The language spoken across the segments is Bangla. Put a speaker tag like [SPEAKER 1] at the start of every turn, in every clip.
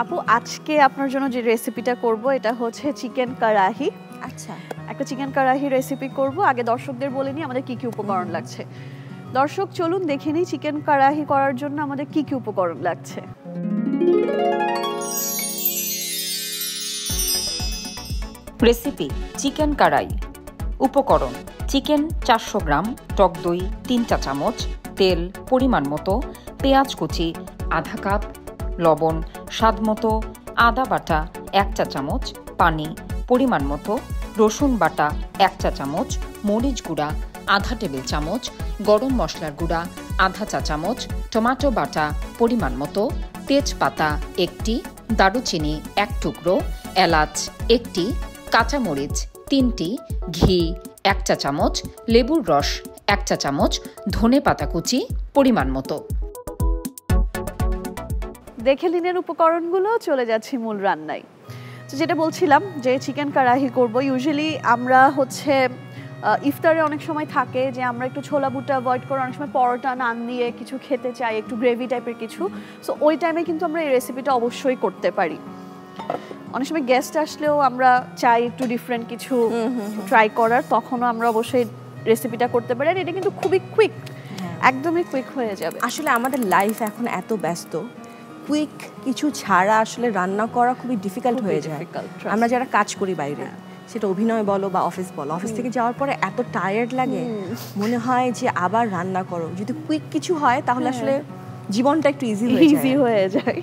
[SPEAKER 1] আপু আজকে আপনার জন্য যে রেসিপিটা করব এটা হচ্ছে চিকেন কারাহি।
[SPEAKER 2] আচ্ছা,
[SPEAKER 1] একটা চিকেন কারাহি রেসিপি করব। আগে দর্শকদের বলে নিই আমাদের কি কি উপকরণ লাগছে। দর্শক চলুন দেখে নিই চিকেন কারাহি করার জন্য আমাদের কি কি উপকরণ লাগছে।
[SPEAKER 3] Recipe chicken karahi. উপকরণ: চিকেন 400 গ্রাম, টক দই 3 চা চামচ, তেল পরিমাণ মতো, পেঁয়াজ কুচি আধা কাপ, লবণ স্বাদমতো, আদা বাটা 1 চা চামচ, পানি পরিমাণ মতো, রসুন বাটা 1 চা চামচ, মরিচ গুঁড়া আধা টেবিল চামচ, গরম মশলার গুঁড়া আধা চা চামচ, টমেটো বাটা পরিমাণ মতো, তেজপাতা 1টি, দারুচিনি 1 টুকরো, এলাচ 1টি, কাঁচামরিচ 3টি, ঘি 1 চা চামচ, লেবুর রস 1 চা চামচ, ধনে পাতা কুচি পরিমাণ মতো।
[SPEAKER 1] দেখে নিনের উপকরণগুলো, চলে যাচ্ছি মূল রান্নায়। তো যেটা বলছিলাম যে চিকেন কারাহি করব। ইউজুয়ালি আমরা হচ্ছে ইফতারে অনেক সময় থাকে যে আমরা একটু ছোলা বুটা অ্যাভয়েড করে অনেক সময় পরোটা নান দিয়ে কিছু খেতে চাই, একটু গ্রেভি টাইপের কিছু। সো ওই টাইমে কিন্তু আমরা এই রেসিপিটা অবশ্যই করতে পারি। অনেক সময় গেস্ট আসলেও আমরা চাই একটু ডিফারেন্ট কিছু ট্রাই করার, তখনও আমরা অবশ্যই রেসিপিটা করতে পারি। আর এটা কিন্তু খুবই কুইক, একদমই কুইক হয়ে যাবে।
[SPEAKER 2] আসলে আমাদের লাইফ এখন এত ব্যস্ত, কুইক কিছু ছাড়া আসলে রান্না করা খুবই ডিফিকাল্ট হয়ে যায়। আমরা যারা কাজ করি বাইরে, সেটা অভিনয় বলো বা অফিস বলো, অফিস থেকে যাওয়ার পরে এত টায়ার্ড লাগে, মনে হয় যে আবার রান্না করো। যদি কুইক কিছু হয় তাহলে আসলে জীবনটা একটু ইজি
[SPEAKER 1] হয়ে যায়।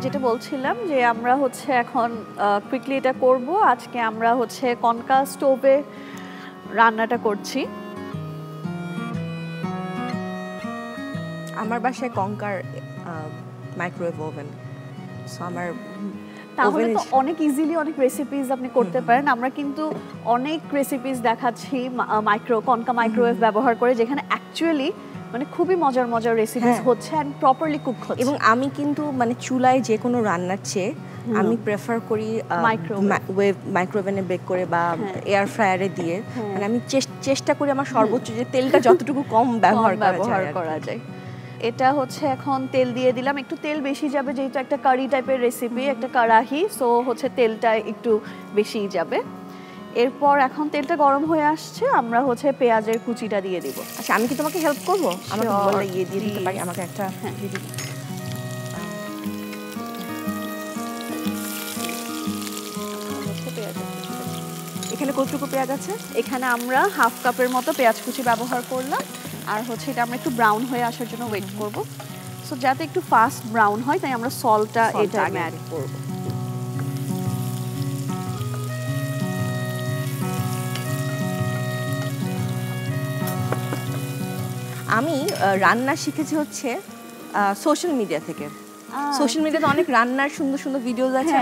[SPEAKER 1] যেটা বলছিলাম যে আমরা হচ্ছে এখন কুইকলি এটা করব। আজকে আমরা হচ্ছে কনকা স্টোভে রান্নাটা করছি।
[SPEAKER 2] আমার বাসায় কনকার মাইক্রোওয়েভ ওভেন, সো আমার
[SPEAKER 1] তাহলে তো অনেক ইজিলি অনেক রেসিপিস আপনি করতে পারেন। আমরা কিন্তু অনেক রেসিপিস দেখাচ্ছি কনকা মাইক্রোওয়েভ ব্যবহার করে, যেখানে অ্যাকচুয়ালি মানে খুবই মজার মজার রেসিপিস হচ্ছে এন্ড প্রপারলি কুক হচ্ছে।
[SPEAKER 2] এবং আমি কিন্তু মানে চুলায় যে কোনো রান্নার চেয়ে আমি প্রেফার করি মাইক্রোওভেনে বেক করে বা এয়ার ফ্রায়ারে দিয়ে। মানে আমি চেষ্টা করি আমার সর্বোচ্চ যে তেলটা যতটুকু কম ব্যবহার করা যায়।
[SPEAKER 1] এটা হচ্ছে এখন তেল দিয়ে দিলাম, একটু তেল বেশি যাবে যেহেতু একটা কারি টাইপের রেসিপি, একটা কারাহি, সো হচ্ছে তেলটা একটু বেশিই যাবে। এরপর এখন তেলটা গরম হয়ে আসছে, আমরা হচ্ছে পেঁয়াজের কুচিটা দিয়ে দিব।
[SPEAKER 2] আচ্ছা, আমি কি তোমাকে হেল্প করবো? আমাকে বললে দিয়ে দিতে পারি, আমাকে একটা
[SPEAKER 1] এখানে কতটুকু পেঁয়াজ আছে? এখানে আমরা হাফ কাপের মতো পেঁয়াজ কুচি ব্যবহার করলাম। আর হচ্ছে এটা আমরা একটু ব্রাউন হয়ে আসার জন্য ওয়েট করব। সো যাতে একটু ফাস্ট ব্রাউন হয় তাই আমরা সল্টটা এটা অ্যাড করব।
[SPEAKER 2] আমি রান্না শিখেছি হচ্ছে সোশ্যাল মিডিয়া থেকে। সোশ্যাল মিডিয়াতে অনেক রান্নার সুন্দর সুন্দর ভিডিওস আছে,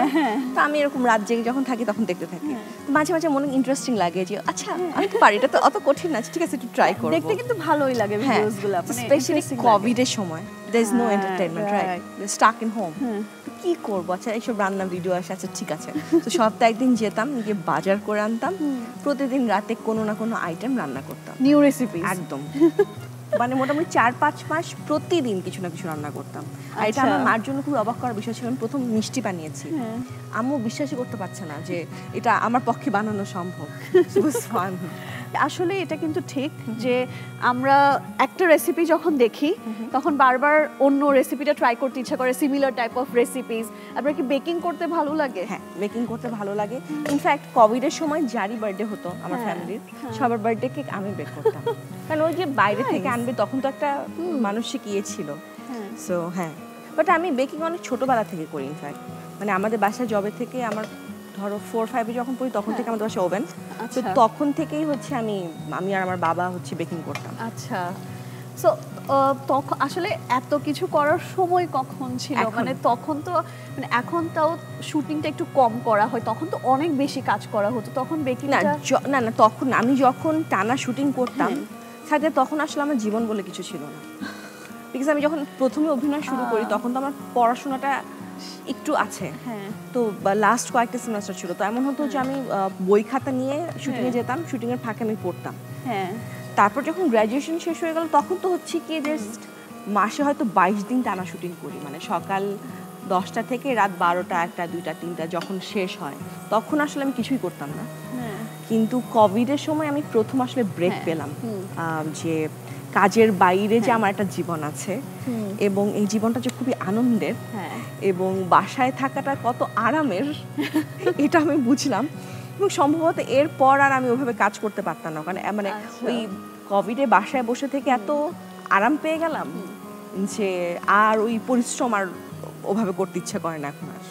[SPEAKER 2] তো আমি এরকম রাত জেগে যখন থাকি তখন দেখতে থাকি। মাঝে মাঝে মনে ইন্টারেস্টিং লাগে যে আচ্ছা আমি তো পারি, এটা তো অত কঠিন না, ঠিক আছে একটু ট্রাই করব।
[SPEAKER 1] দেখতে কিন্তু ভালোই লাগে ভিডিওসগুলো,
[SPEAKER 2] স্পেশালি কোভিডের সময় there is no entertainment, right? We're stuck in home. কি করব? আচ্ছা এইসব রান্না ভিডিও আসে, আচ্ছা ঠিক আছে। তো সপ্তাহে একদিন যেতাম, গিয়ে বাজার করে আনতাম, প্রতিদিন রাতে কোনো না কোনো আইটেম রান্না করতাম,
[SPEAKER 1] নিউ রেসিপি
[SPEAKER 2] একদম। মানে মোটামুটি 4-5 মাস প্রতিদিন কিছু না কিছু রান্না করতাম। আর এটা আমার মার জন্য খুব অবাক করার বিষয় ছিল। আমি প্রথম মিষ্টি বানিয়েছি, আম্মু বিশ্বাসই করতে পারছে না যে এটা আমার পক্ষে বানানো সম্ভব।
[SPEAKER 1] আসলে এটা কিন্তু ঠিক যে আমরা একটা রেসিপি যখন দেখি তখন বারবার অন্য রেসিপিটা ট্রাই করতে ইচ্ছা করে, সিমিলার টাইপ অফ রেসিপিস। আপনার কি বেকিং করতে ভালো লাগে?
[SPEAKER 2] হ্যাঁ, বেকিং করতে ভালো লাগে। ইনফ্যাক্ট কোভিডের সময় যারই বার্থডে হতো আমার ফ্যামিলির, সবার বার্থডে কেক আমি বেক করতাম। কারণ ওই যে বাইরে থেকে আনবে তখন তো একটা মানসিক ইয়ে ছিল। সো হ্যাঁ, বাট আমি বেকিং অনেক ছোটবেলা থেকে করি। ইনফ্যাক্ট মানে আমাদের বাসায় জবে থেকে আমার ধরো 4-5 যখন পড়ি তখন থেকে আমাদের বাসায় ওভেন, তো তখন থেকেই হচ্ছে আমি আর আমার বাবা হচ্ছে বেকিং করতাম।
[SPEAKER 1] আচ্ছা, সো তখন আসলে এত কিছু করার সময় কখন ছিল? মানে তখন তো মানে এখন তাও শুটিংটা একটু কম করা হয়, তখন তো অনেক বেশি কাজ করা হতো। তখন বেকিংটা
[SPEAKER 2] না তখন আমি যখন টানা শুটিং করতাম সাথে তখন আসলে আমার জীবন বলে কিছু ছিল না। বিকজ আমি যখন প্রথমে অভিনয় শুরু করি তখন তো আমার পড়াশোনাটা একটু আছে।
[SPEAKER 1] হ্যাঁ
[SPEAKER 2] তো লাস্ট কয়েকটা সেমিস্টার ছিল, তো এমন হতো যে আমি বই খাতা নিয়ে শুটিংয়ে যেতাম, শুটিংয়ের ফাঁকে আমি পড়তাম।
[SPEAKER 1] হ্যাঁ
[SPEAKER 2] তারপর যখন গ্র্যাজুয়েশন শেষ হয়ে গেল তখন তো হচ্ছে কি জাস্ট মাসে হয়তো 22 দিন টানা শুটিং করি, মানে সকাল 10টা থেকে রাত 12টা 1টা 2টা 3টা যখন শেষ হয় তখন আসলে আমি কিছুই করতাম না। কিন্তু কোভিডের সময় আমি প্রথম আসলে ব্রেক পেলাম, যে কাজের বাইরে যে আমার একটা জীবন আছে এবং এই জীবনটা যে খুবই আনন্দের এবং বাসায় থাকাটা কত আরামের এটা আমি বুঝলাম। এবং সম্ভবত এরপর আর আমি ওইভাবে কাজ করতে পারতাম না, কারণ মানে ওই কোভিডে বাসায় বসে থেকে এত আরাম পেয়ে গেলাম যে আর ওই পরিশ্রম আর ওভাবে করতে ইচ্ছা করে না এখন আর।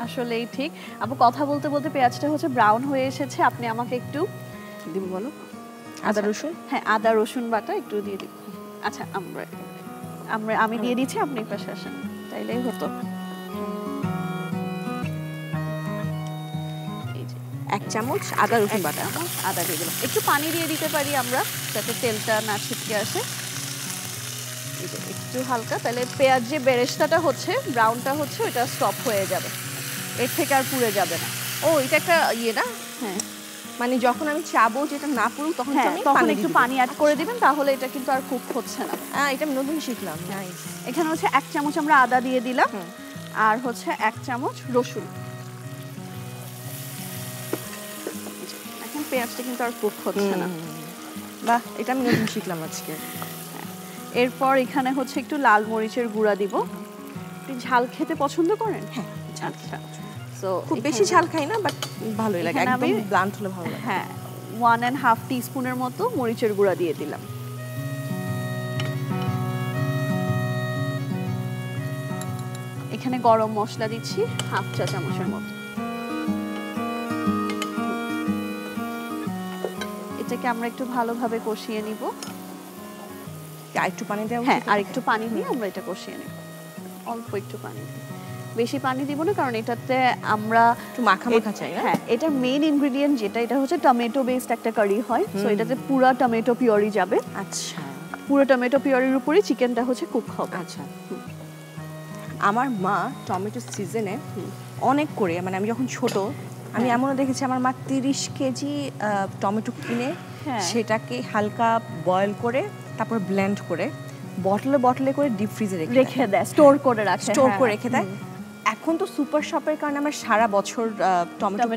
[SPEAKER 1] আসলেই ঠিক আপু, কথা বলতে বলতে পেঁয়াজটা হচ্ছে ব্রাউন হয়ে এসেছে, আপনি আমাকে একটু
[SPEAKER 2] দিব বলো। আদা রসুন,
[SPEAKER 1] হ্যাঁ আদা রসুন বাটা একটু দিয়ে দিন। আচ্ছা আমি দিয়ে দিচ্ছি, আপনি পাশে আসেন, তাইলেই হতো।
[SPEAKER 2] 1 চামচ আদা রসুন বাটা,
[SPEAKER 1] আদা দিয়ে দিলাম। একটু পানি দিয়ে দিতে পারি আমরা যাতে তেলটা না ছিটকে আসে, একটু হালকা, তাহলে পেঁয়াজ যে বেরেস্তাটা হচ্ছে ব্রাউনটা হচ্ছে ওইটা স্টপ হয়ে যাবে, এর থেকে আর পুড়ে যাবে না।
[SPEAKER 2] ও এটা একটা ইয়ে না,
[SPEAKER 1] হ্যাঁ
[SPEAKER 2] মানে যখন আমি চাবো যেটা না পুরুক তখন
[SPEAKER 1] তখন একটু পানি অ্যাড করে দিবেন, তাহলে এটা কিন্তু আর কুক হচ্ছে না।
[SPEAKER 2] এটা আমি নতুন শিখলাম।
[SPEAKER 1] এখানে হচ্ছে 1 চামচ আমরা আদা দিয়ে দিলাম, আর হচ্ছে 1 চামচ রসুন। এখন পেঁয়াজটা কিন্তু আর কুক হচ্ছে না।
[SPEAKER 2] বাহ, এটা আমি নতুন শিখলাম আজকে।
[SPEAKER 1] এরপর এখানে হচ্ছে একটু লাল মরিচের গুঁড়া দিব। আপনি ঝাল খেতে পছন্দ করেন?
[SPEAKER 2] হ্যাঁ,
[SPEAKER 1] আচ্ছা, সো
[SPEAKER 2] খুব বেশি ঝাল খাই না, বাট ভালোই লাগে, একদম ব্লান্ট হলে ভালো লাগে।
[SPEAKER 1] হ্যাঁ, 1.5 টিস্পুনের মতো মরিচের গুঁড়া দিয়ে দিলাম। এখানে গরম মশলা দিচ্ছি 1/2 চা চামচের মতো। এটাকে আমরা একটু ভালোভাবে কষিয়ে নিব।
[SPEAKER 2] আর একটু পানি দেওয়া,
[SPEAKER 1] হ্যাঁ, আর একটু পানি দিয়ে আমরা এটা কষিয়ে নেব। অল্প একটু পানি, বেশি পানি দিব না, কারণ এটাতে আমরা
[SPEAKER 2] একটু মাখা মাখা চাই।
[SPEAKER 1] হ্যাঁ, এটা মেইন ইনগ্রেডিয়েন্ট যেটা, এটা হচ্ছে টমেটো বেসড একটা কারি হয়, সো এটাতে পুরো টমেটো পিউরি যাবে।
[SPEAKER 2] আচ্ছা,
[SPEAKER 1] পুরো টমেটো পিউরির উপরই চিকেনটা হচ্ছে কুক হবে।
[SPEAKER 2] আচ্ছা, আমার মা টমেটো সিজনে অনেক করে, মানে আমি যখন ছোট আমি এমনও দেখেছি আমার মা 30 কেজি টমেটো কিনে সেটাকে হালকা বয়েল করে তারপর ব্লেন্ড করে বটলে করে ডিপ ফ্রিজে রেখে দেয়,
[SPEAKER 1] স্টোর করে
[SPEAKER 2] রেখে দেয়। এখন তো সুপার শপের কারণে আমরা সারা বছর টমেটো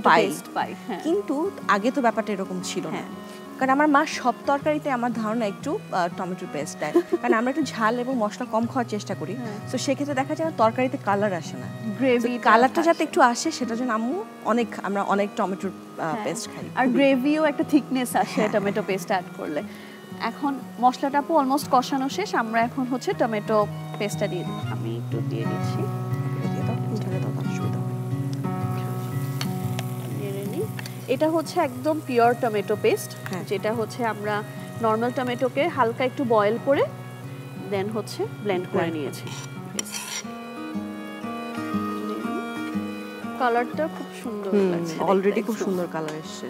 [SPEAKER 2] পাই, কিন্তু আগে তো ব্যাপারটা এরকম ছিল না। কারণ আমার মা সব তরকারিতে আমার ধারণা একটু টমেটো পেস্ট দেয়, কারণ আমরা একটু ঝাল এবং মশলা কম খাওয়ার চেষ্টা করি। তো সেক্ষেত্রে দেখা যায় তরকারিতে কালার আসে না, গ্রেভি কালারটা যাতে একটু আসে সেটার জন্য আমরা অনেক টমেটোর পেস্ট খাই,
[SPEAKER 1] আর গ্রেভিও একটা থিকনেস আসে টমেটো পেস্ট অ্যাড করলে। এখন মশলাটা অলমোস্ট কষানো শেষ, আমরা এখন হচ্ছে টমেটো পেস্টটা দিয়ে দিই। আমি একটু দিয়ে দিচ্ছি, এটা হচ্ছে একদম পিওর টমেটো পেস্ট, যেটা হচ্ছে আমরা নর্মাল টমেটোকে হালকা একটু বয়েল করে দেন হচ্ছে ব্লেন্ড করে নিয়েছি। কালারটা খুব সুন্দর লাগছে,
[SPEAKER 2] অলরেডি খুব সুন্দর কালার এসেছে।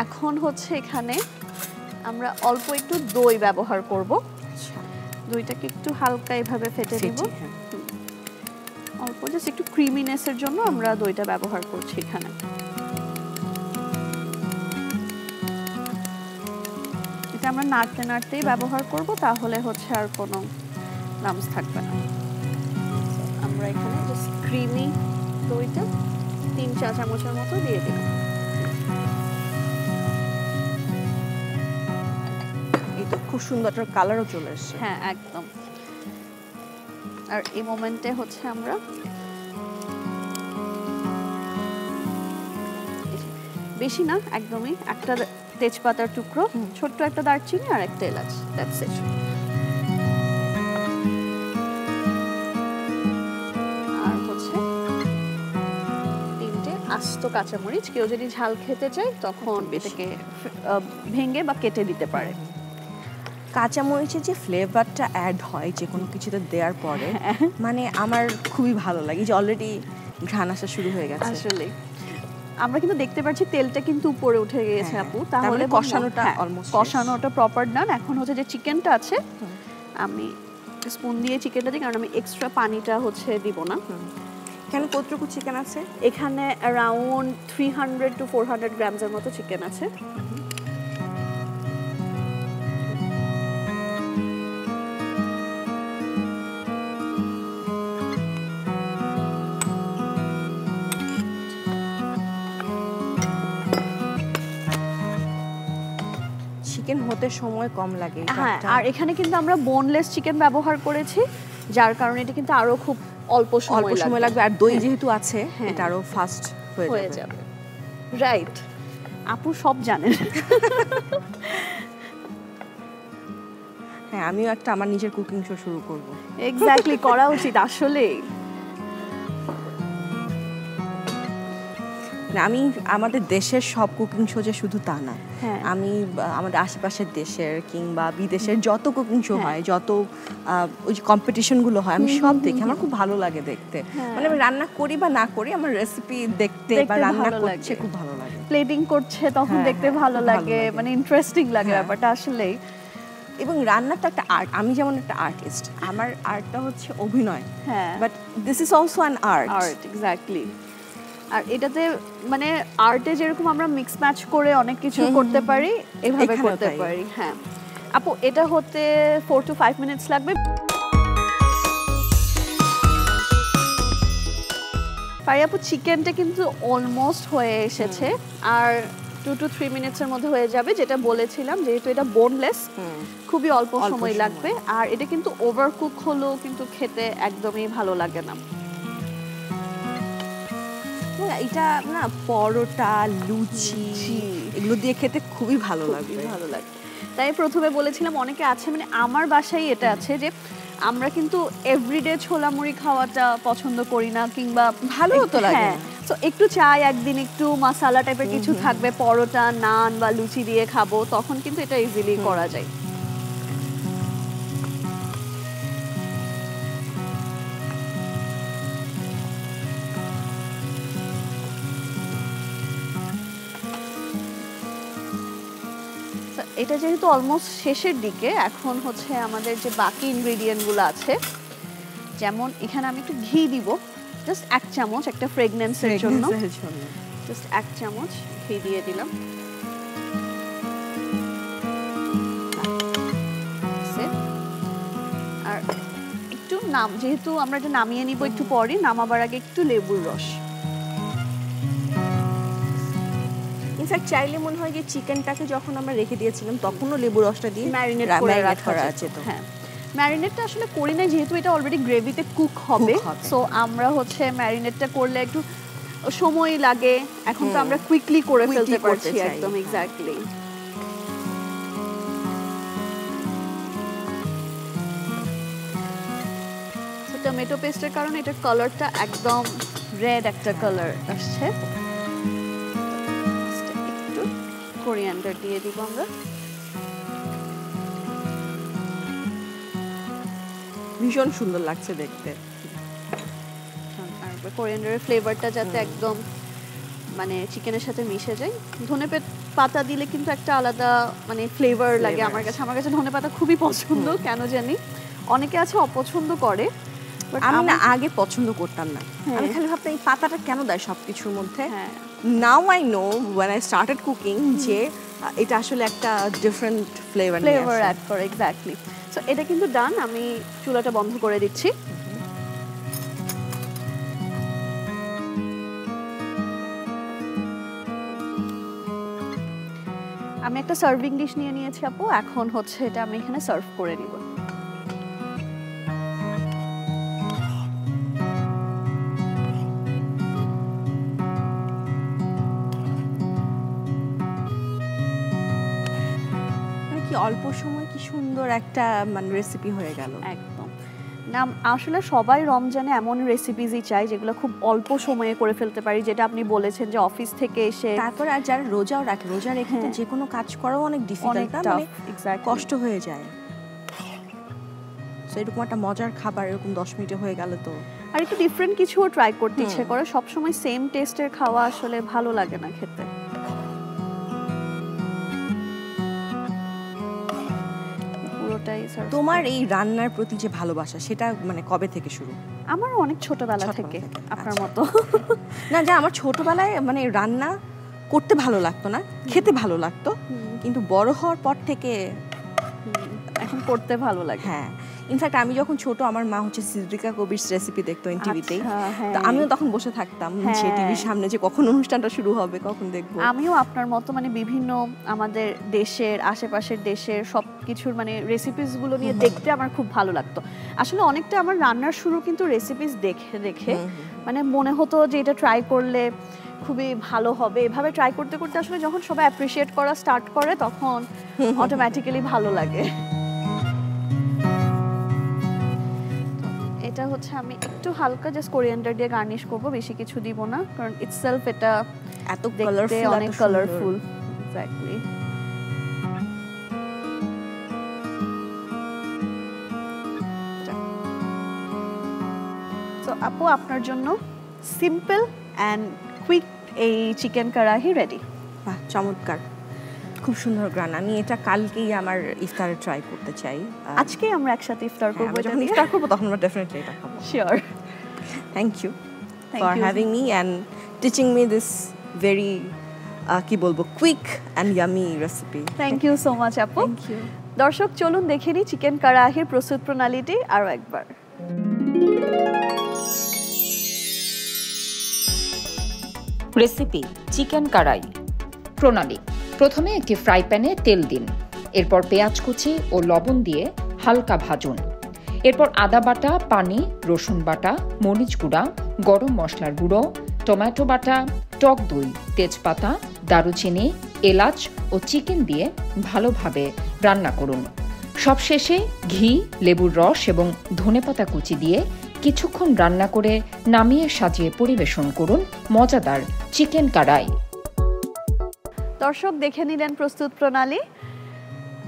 [SPEAKER 1] এখন হচ্ছে এখানে আমরা অল্প একটু দই ব্যবহার করব।
[SPEAKER 2] আচ্ছা,
[SPEAKER 1] দইটাকে একটু হালকা এভাবে ফেটে দিব, অল্প জাস্ট একটু ক্রিমিনেসের জন্য আমরা দইটা ব্যবহার করছি এখানে। এটা আমরা নাড়তেই ব্যবহার করব, তাহলে হচ্ছে আর কোনো লাম্পস থাকবে না। আমরা এখানে জাস্ট ক্রিমি দইটা 3 চা চামচের মতো দিয়ে দিলাম।
[SPEAKER 2] এই তো খুব সুন্দর একটা কালারও চলে এসেছে।
[SPEAKER 1] হ্যাঁ, একদম। আর এই মোমেন্টে হচ্ছে আমরা বেশি না, একদমই একটা তেজপাতার টুকরো, ছোট্ট একটা দারচিনি আর একটা এলাচ, দ্যাটস ইট। আর হচ্ছে 3টে আস্ত কাঁচামরিচ, কেউ যদি ঝাল খেতে চায় তখন এটাকে ভেঙে বা কেটে দিতে পারে।
[SPEAKER 2] কাঁচামরিচের যে ফ্লেভারটা অ্যাড হয় যে কোনো কিছুতে দেওয়ার পরে, মানে আমার খুবই ভালো লাগে, যে অলরেডি ঘ্রাণ আসা শুরু হয়ে গেছে।
[SPEAKER 1] আসলে আমরা কিন্তু দেখতে পাচ্ছি তেলটা কিন্তু উপরে উঠে গিয়েছে আপু, তাহলে
[SPEAKER 2] কষানোটা অলমোস্ট
[SPEAKER 1] কষানোটা প্রপার ডান। এখন হচ্ছে যে চিকেনটা আছে আমি স্পুন দিয়ে চিকেনটা দিই, কারণ আমি এক্সট্রা পানিটা হচ্ছে দিব না।
[SPEAKER 2] এখানে কতটুকু চিকেন আছে?
[SPEAKER 1] এখানে অ্যারাউন্ড 300 to 400 গ্রামসের মতো চিকেন আছে।
[SPEAKER 2] চিকেন হতে সময় কম লাগে।
[SPEAKER 1] হ্যাঁ, আর এখানে কিন্তু আমরা বোনলেস চিকেন ব্যবহার করেছি, যার কারণে এটা কিন্তু আরো খুব অল্প সময়
[SPEAKER 2] লাগবে। আর দই যেহেতু আছে, এটা আরো ফাস্ট হয়ে যাবে।
[SPEAKER 1] রাইট, আপু সব জানেন।
[SPEAKER 2] হ্যাঁ, আমিও একটা আমার নিজের কুকিং শো শুরু করব।
[SPEAKER 1] এক্স্যাক্টলি, করা উচিত আসলে।
[SPEAKER 2] আমি আমাদের দেশের সব কুকিং শো যে শুধু তা না, আমি আমাদের আশেপাশের দেশের কিংবা বিদেশের যত কুকিং শো হয়, যত ওই কম্পিটিশনগুলো হয়, আমি সব দেখি। আমার খুব ভালো লাগে দেখতে। মানে আমি রান্না করি বা না করি, আমার রেসিপি দেখতে বা রান্না করছে খুব ভালো লাগে।
[SPEAKER 1] প্লেটিং করছে তখন দেখতে ভালো লাগে, মানে ইন্টারেস্টিং লাগে ব্যাপারটা আসলেই।
[SPEAKER 2] এবং রান্নাটা একটা আর্ট। আমি যেমন একটা আর্টিস্ট, আমার আর্টটা হচ্ছে অভিনয়।
[SPEAKER 1] হ্যাঁ,
[SPEAKER 2] but this is also an art.
[SPEAKER 1] Exactly. আর এটাতে মানে আর্টে যেরকম আমরা মিক্স ম্যাচ করে অনেক কিছু করতে পারি, এভাবে করতে পারি। হ্যাঁ আপু, এটা হতে 4 to 5 মিনিটস লাগবে। পারি আপু, চিকেনটা কিন্তু অলমোস্ট হয়ে এসেছে, আর 2 to 3 মিনিটসের মধ্যে হয়ে যাবে। যেটা বলেছিলাম, যেহেতু এটা বোনলেস, খুবই অল্প সময় লাগবে। আর এটা কিন্তু ওভারকুক হলেও কিন্তু খেতে একদমই ভালো লাগে না।
[SPEAKER 2] এটা না পরোটা, লুচি এগুলো দিয়ে খেতে খুবই ভালো লাগে।
[SPEAKER 1] তাই প্রথমে বলেছিলাম, অনেকে আছে, মানে আমার বাসায় এটা আছে যে আমরা কিন্তু এভরিডে ছোলা মুড়ি খাওয়াটা পছন্দ করি না, কিংবা
[SPEAKER 2] ভালো তো লাগে।
[SPEAKER 1] তো একটু চাই, একদিন একটু মশলা টাইপের কিছু থাকবে, পরোটা, নান বা লুচি দিয়ে খাবো, তখন কিন্তু এটা ইজিলি করা যায়। এটা যেহেতু অলমোস্ট শেষের দিকে, এখন হচ্ছে আমাদের যে বাকি ইনগ্রেডিয়েন্টগুলো আছে, যেমন এখানে আমি একটু ঘি দিব, জাস্ট 1 চামচ, একটা ফ্রেগনেন্সের জন্য। জাস্ট 1 চামচ ঘি দিয়ে দিলাম। আর একটু যেহেতু আমরা এটা নামিয়ে নিব একটু পরে, নামাবার আগে একটু লেবুর রস।
[SPEAKER 2] ইনফ্যাক্ট চাইলে মনে হয় যে চিকেনটাকে যখন আমরা রেখে দিয়েছিলাম তখনও লেবু রসটা দিয়ে
[SPEAKER 1] ম্যারিনেট করা আছে। তো হ্যাঁ, ম্যারিনেটটা আসলে করি না, যেহেতু এটা অলরেডি গ্রেভিতে কুক হবে। সো আমরা হচ্ছে ম্যারিনেটটা করলে একটু সময় লাগে, এখন তো আমরা কুইকলি করে ফেলতে পারছি একদম। এক্স্যাক্টলি। তো টমেটো পেস্টের কারণে এটার কালারটা একদম রেড একটা কালার আসছে। কোরিয়ান্ডার দিয়ে দিব আমরা।
[SPEAKER 2] ভীষণ সুন্দর লাগছে দেখতে।
[SPEAKER 1] আর কোরিয়ান্ডারের ফ্লেভারটা যাতে একদম মানে চিকেনের সাথে মিশে যায়। ধনে পাতা দিলে কিন্তু একটা আলাদা মানে ফ্লেভার লাগে আমার কাছে। আমার কাছে ধনে পাতা খুবই পছন্দ, কেন জানি। অনেকে আছে অপছন্দ করে,
[SPEAKER 2] আমি না আগে পছন্দ করতাম না। আমি খালি ভাবতাম এই পাতাটা কেন দেয় সবকিছুর মধ্যে। Now I know when I started cooking যে এটা আসলে একটা ডিফারেন্ট ফ্লেভার
[SPEAKER 1] অ্যাড করে। এক্স্যাক্টলি। সো এটা কিন্তু ডান। আমি চুলাটা বন্ধ করে দিচ্ছি। আমি একটা সার্ভিং ডিশ নিয়ে নিয়েছি আপু, এখন হচ্ছে এটা আমি এখানে সার্ভ করে নিব।
[SPEAKER 2] অল্প সময় কি সুন্দর একটা মানে রেসিপি হয়ে গেল।
[SPEAKER 1] একদম না, আসলে সবাই রমজানে এমন রেসিপিজই চাই যেগুলো খুব অল্প সময়ে করে ফেলতে পারি, যেটা আপনি বলেছেন যে অফিস থেকে এসে।
[SPEAKER 2] তারপর আর যারা রোজাও রাখে, রোজা রেখে তো যে কোনো কাজ করাও অনেক ডিফিকাল্ট, মানে কষ্ট হয়ে যায়। সো এরকম একটা মজার খাবার এরকম 10 মিনিটে হয়ে গেল। তো
[SPEAKER 1] আর একটু ডিফারেন্ট কিছুও ট্রাই করতে ইচ্ছে করে। সবসময় সেম টেস্টের খাওয়া আসলে ভালো লাগে না খেতে। পুরোটাই সার্ভ।
[SPEAKER 2] তোমার এই রান্নার প্রতি যে ভালোবাসা সেটা মানে কবে থেকে শুরু?
[SPEAKER 1] আমার অনেক ছোটবেলা থেকে, আপনার মতো
[SPEAKER 2] না। যে আমার ছোটবেলায় মানে রান্না করতে ভালো লাগতো না, খেতে ভালো লাগতো, কিন্তু বড় হওয়ার পর থেকে
[SPEAKER 1] এখন করতে ভালো লাগে।
[SPEAKER 2] হ্যাঁ, ইনফ্যাক্ট আমি যখন ছোট আমার মা হচ্ছে সিদ্রিকা কবির রেসিপি দেখতো টিভিতেই, তো আমিও তখন বসে থাকতাম সেই টিভির সামনে যে কখন অনুষ্ঠানটা শুরু হবে, কখন দেখবো।
[SPEAKER 1] আমিও আপনার মতো মানে বিভিন্ন আমাদের দেশের আশেপাশের দেশের সব কিছুর মানে রেসিপিস গুলো নিয়ে দেখতে আমার খুব ভালো লাগতো। আসলে অনেকটা আমার রান্নার শুরু কিন্তু রেসিপিস দেখে দেখে, মানে মনে হতো যে এটা ট্রাই করলে খুবই ভালো হবে। এভাবে ট্রাই করতে করতে আসলে যখন সবাই অ্যাপ্রিশিয়েট করা স্টার্ট করে তখন অটোমেটিক্যালি ভালো লাগে। এটা হচ্ছে আমি একটু হালকা জাস্ট কোরিয়ান্ডার দিয়ে গার্নিশ করব, বেশি কিছু দিব না, কারণ ইটসেলফ এটা
[SPEAKER 2] এত
[SPEAKER 1] দেখতে অনেক কালারফুল। এক্স্যাক্টলি। তো আপু আপনার জন্য সিম্পল অ্যান্ড কুইক এই চিকেন কারাহি রেডি।
[SPEAKER 2] বাহ, চমৎকার, খুব সুন্দর গ্রান। আমি এটা কালকেই আমার ইফতারে ট্রাই করতে চাই।
[SPEAKER 1] আজকে আমরা একসাথে ইফতার করব।
[SPEAKER 2] যখন ইফতার করব তখন আমরা ডেফিনেটলি এটা খাবো।
[SPEAKER 1] Sure.
[SPEAKER 2] Thank you for having me and teaching me this very কি বলবো quick and yummy recipe.
[SPEAKER 1] Thank you so much আপু।
[SPEAKER 2] Thank you.
[SPEAKER 1] দর্শক চলুন দেখে নিই চিকেন কারাহির প্রস্তুত প্রণালীটি আরও একবার।
[SPEAKER 3] Recipe chicken karahi. প্রণালী: প্রথমে একটি ফ্রাই প্যানে তেল দিন, এরপর পেঁয়াজ কুচি ও লবণ দিয়ে হালকা ভাজুন। এরপর আদা বাটা, পানি, রসুন বাটা, মরিচ গুঁড়া, গরম মশলার গুঁড়ো, টমেটো বাটা, টক দই, তেজপাতা, দারুচিনি, এলাচ ও চিকেন দিয়ে ভালোভাবে রান্না করুন। সবশেষে ঘি, লেবুর রস এবং ধনেপাতা কুচি দিয়ে কিছুক্ষণ রান্না করে নামিয়ে সাজিয়ে পরিবেশন করুন মজাদার চিকেন কারাই।
[SPEAKER 1] দর্শক দেখে নিলেন প্রস্তুত প্রণালী।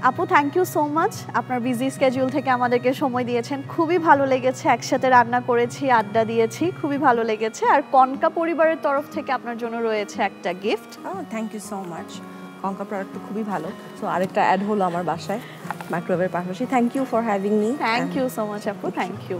[SPEAKER 1] আপু থ্যাংক ইউ সো মাচ, আপনার বিজি স্কেডিউল থেকে আমাদেরকে সময় দিয়েছেন। খুবই ভালো লেগেছে, একসাথে রান্না করেছি, আড্ডা দিয়েছি, খুবই ভালো লেগেছে। আর কনকা পরিবারের তরফ থেকে আপনার জন্য রয়েছে একটা gift.
[SPEAKER 2] Thank you so much. Konka product তো খুবই ভালো। সো আরেকটা অ্যাড হলো আমার বাসায় মাইক্রোওয়েভের পাশাপাশি। Thank you for having me.
[SPEAKER 1] Thank you so much আপু, থ্যাংক ইউ।